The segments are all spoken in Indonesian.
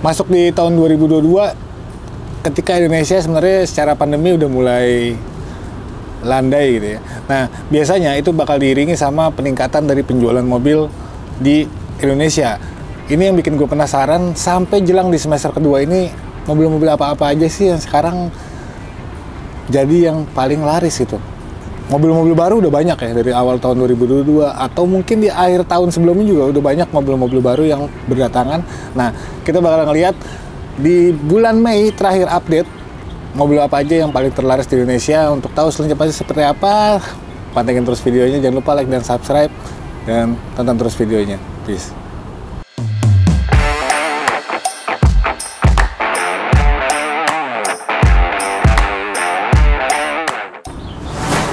masuk di tahun 2022 ketika Indonesia sebenarnya secara pandemi udah mulai landai gitu ya. Nah, biasanya itu bakal diiringi sama peningkatan dari penjualan mobil di Indonesia. Ini yang bikin gue penasaran, sampai jelang di semester kedua ini mobil-mobil apa-apa aja sih yang sekarang jadi yang paling laris gitu. Mobil-mobil baru udah banyak ya dari awal tahun 2022, atau mungkin di akhir tahun sebelumnya juga udah banyak mobil-mobil baru yang berdatangan. Nah, kita bakal ngeliat di bulan Mei terakhir update mobil apa aja yang paling terlaris di Indonesia. Untuk tahu selanjutnya seperti apa, pantengin terus videonya, jangan lupa like dan subscribe, dan tonton terus videonya. Peace.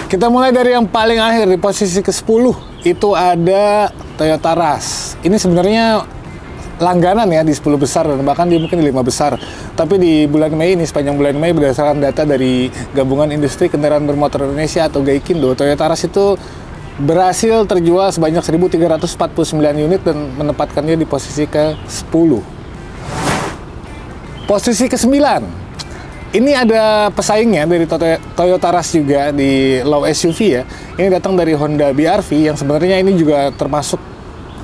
Kita mulai dari yang paling akhir, di posisi ke-10 itu ada Toyota Rush. Ini sebenarnya langganan ya di 10 besar, dan bahkan dia mungkin di 5 besar. Tapi di bulan Mei ini, sepanjang bulan Mei, berdasarkan data dari Gabungan Industri Kendaraan Bermotor Indonesia atau GAIKINDO, Toyota Rush itu berhasil terjual sebanyak 1.349 unit dan menempatkannya di posisi ke-10. Posisi ke-9, ini ada pesaingnya dari Toyota Rush juga di low SUV ya. Ini datang dari Honda BR-V, yang sebenarnya ini juga termasuk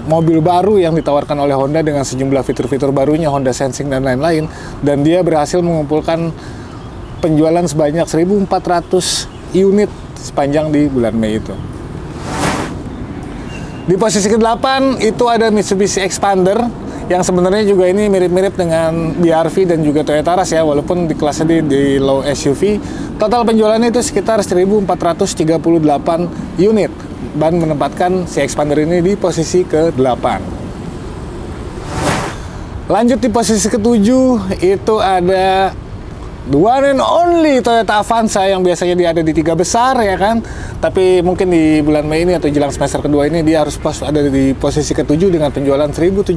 mobil baru yang ditawarkan oleh Honda dengan sejumlah fitur-fitur barunya, Honda Sensing dan lain-lain. Dan dia berhasil mengumpulkan penjualan sebanyak 1.400 unit sepanjang di bulan Mei itu. Di posisi ke-8 itu ada Mitsubishi Xpander, yang sebenarnya juga ini mirip-mirip dengan BR-V dan juga Toyota Rush ya, walaupun di kelasnya di low SUV. Total penjualannya itu sekitar 1.438 unit, dan menempatkan si Xpander ini di posisi ke-8. Lanjut di posisi ke-7 itu ada the one and only Toyota Avanza, yang biasanya dia ada di 3 besar ya kan. Tapi mungkin di bulan Mei ini atau jelang semester kedua ini dia harus ada di posisi ke-7 dengan penjualan 1.792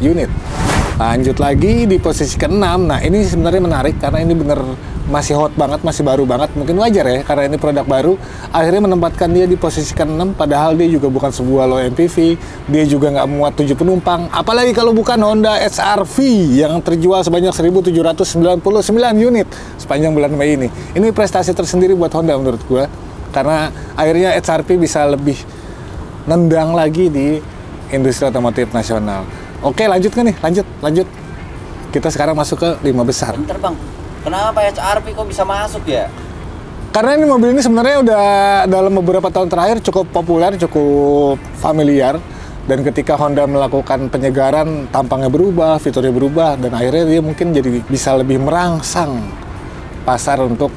unit. Lanjut lagi di posisi ke-6. Nah, ini sebenarnya menarik karena ini bener masih hot banget, masih baru banget. Mungkin wajar ya karena ini produk baru. Akhirnya menempatkan dia di posisi ke-6, padahal dia juga bukan sebuah low MPV. Dia juga nggak muat 7 penumpang. Apalagi kalau bukan Honda HR-V yang terjual sebanyak 1.799 unit sepanjang bulan Mei ini. Ini prestasi tersendiri buat Honda menurut gua, karena akhirnya HR-V bisa lebih nendang lagi di industri otomotif nasional. Oke, lanjut kan nih? Lanjut. Kita sekarang masuk ke 5 besar. Bentar bang, kenapa HR-V kok bisa masuk ya? Karena ini mobil ini sebenarnya udah dalam beberapa tahun terakhir cukup populer, cukup familiar. Dan ketika Honda melakukan penyegaran, tampangnya berubah, fiturnya berubah, dan akhirnya dia mungkin jadi bisa lebih merangsang pasar untuk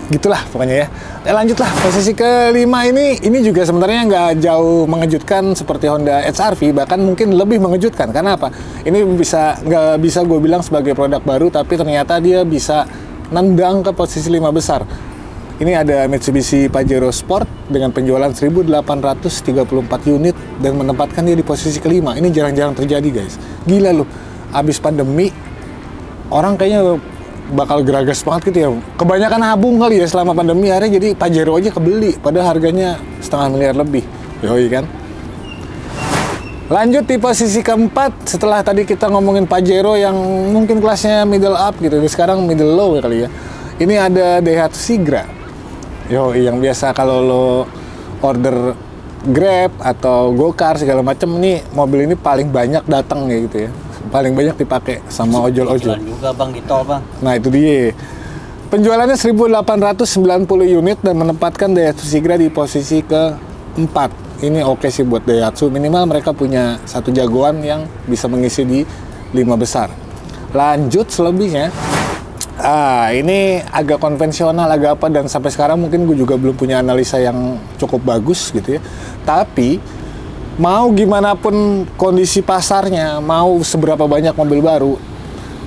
gitulah pokoknya ya. Lanjutlah, posisi ke-5 ini juga sebenarnya nggak jauh mengejutkan seperti Honda HR-V, bahkan mungkin lebih mengejutkan. Karena apa? Ini nggak bisa gue bilang sebagai produk baru, tapi ternyata dia bisa nendang ke posisi 5 besar. Ini ada Mitsubishi Pajero Sport dengan penjualan 1.834 unit dan menempatkan dia di posisi ke-5. Ini jarang-jarang terjadi guys. Gila loh, abis pandemi orang kayaknya bakal geragas banget gitu ya. Kebanyakan nabung kali ya selama pandemi, akhirnya jadi Pajero aja kebeli, padahal harganya setengah miliar lebih. Yoi kan. Lanjut di posisi ke-4, setelah tadi kita ngomongin Pajero yang mungkin kelasnya middle up gitu, sekarang middle low ya kali ya. Ini ada Daihatsu Sigra. Yoi, yang biasa kalau lo order Grab atau Gokar segala macam, nih mobil ini paling banyak datang ya gitu ya. Paling banyak dipakai sama ojol-ojol juga bang di tol bang. Nah itu dia, penjualannya 1.890 unit dan menempatkan Daihatsu Sigra di posisi ke-4. Ini oke sih buat Daihatsu, minimal mereka punya satu jagoan yang bisa mengisi di 5 besar. Lanjut selebihnya, ini agak konvensional, agak apa, dan sampai sekarang mungkin gue juga belum punya analisa yang cukup bagus gitu ya. Tapi mau gimana pun kondisi pasarnya, mau seberapa banyak mobil baru,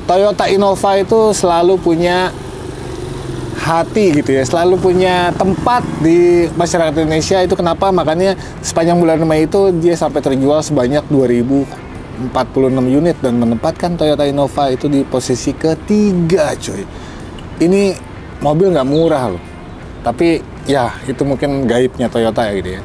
Toyota Innova itu selalu punya hati gitu ya, selalu punya tempat di masyarakat Indonesia. Itu kenapa makanya sepanjang bulan Mei itu dia sampai terjual sebanyak 2.046 unit dan menempatkan Toyota Innova itu di posisi ke-3 coy. Ini mobil nggak murah loh, tapi ya itu mungkin gaibnya Toyota ya gitu ya.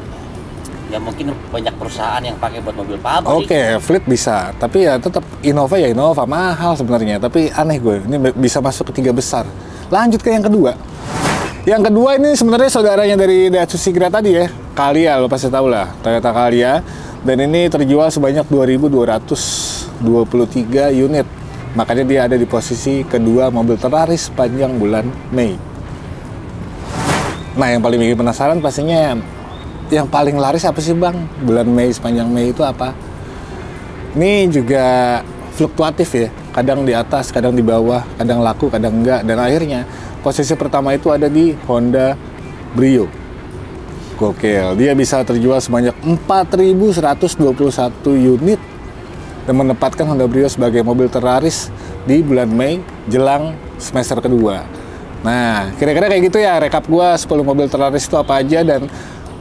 Ya mungkin banyak perusahaan yang pakai buat mobil pabrik. Oke, fleet bisa, tapi ya tetap Innova ya Innova, mahal sebenarnya. Tapi aneh gue, ini bisa masuk ke 3 besar. Lanjut ke yang kedua. Yang kedua ini sebenarnya saudaranya dari Daihatsu Sigra tadi ya, Calya, lo pasti tahu lah, Toyota Calya. Dan ini terjual sebanyak 2.223 unit. Makanya dia ada di posisi kedua mobil terlaris sepanjang bulan Mei. Nah, yang paling bikin penasaran pastinya yang paling laris apa sih bang? Bulan Mei, sepanjang Mei itu apa? Ini juga fluktuatif ya, kadang di atas, kadang di bawah, kadang laku, kadang enggak. Dan akhirnya posisi pertama itu ada di Honda Brio. Gokil, dia bisa terjual sebanyak 4.121 unit dan menempatkan Honda Brio sebagai mobil terlaris di bulan Mei jelang semester kedua. Nah, kira-kira kayak gitu ya rekap gua 10 mobil terlaris itu apa aja. Dan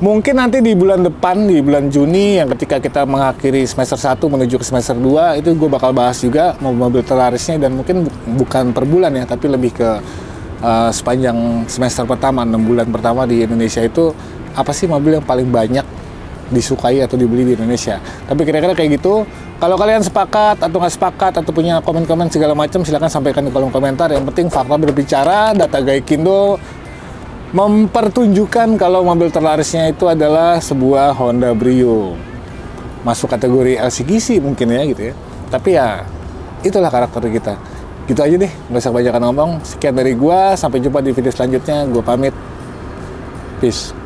mungkin nanti di bulan depan, di bulan Juni yang ketika kita mengakhiri semester 1 menuju ke semester 2, itu gue bakal bahas juga mobil terlarisnya. Dan mungkin bukan per bulan ya, tapi lebih ke sepanjang semester pertama, 6 bulan pertama di Indonesia itu apa sih mobil yang paling banyak disukai atau dibeli di Indonesia. Tapi kira-kira kayak gitu. Kalau kalian sepakat atau nggak sepakat atau punya komen-komen segala macam, silahkan sampaikan di kolom komentar. Yang penting fakta berbicara, data Gaikindo mempertunjukkan kalau mobil terlarisnya itu adalah sebuah Honda Brio. Masuk kategori LCGC mungkin ya gitu ya. Tapi ya itulah karakter kita. Gitu aja deh, nggak usah kebanyakan ngomong. Sekian dari gua, sampai jumpa di video selanjutnya. Gua pamit. Peace.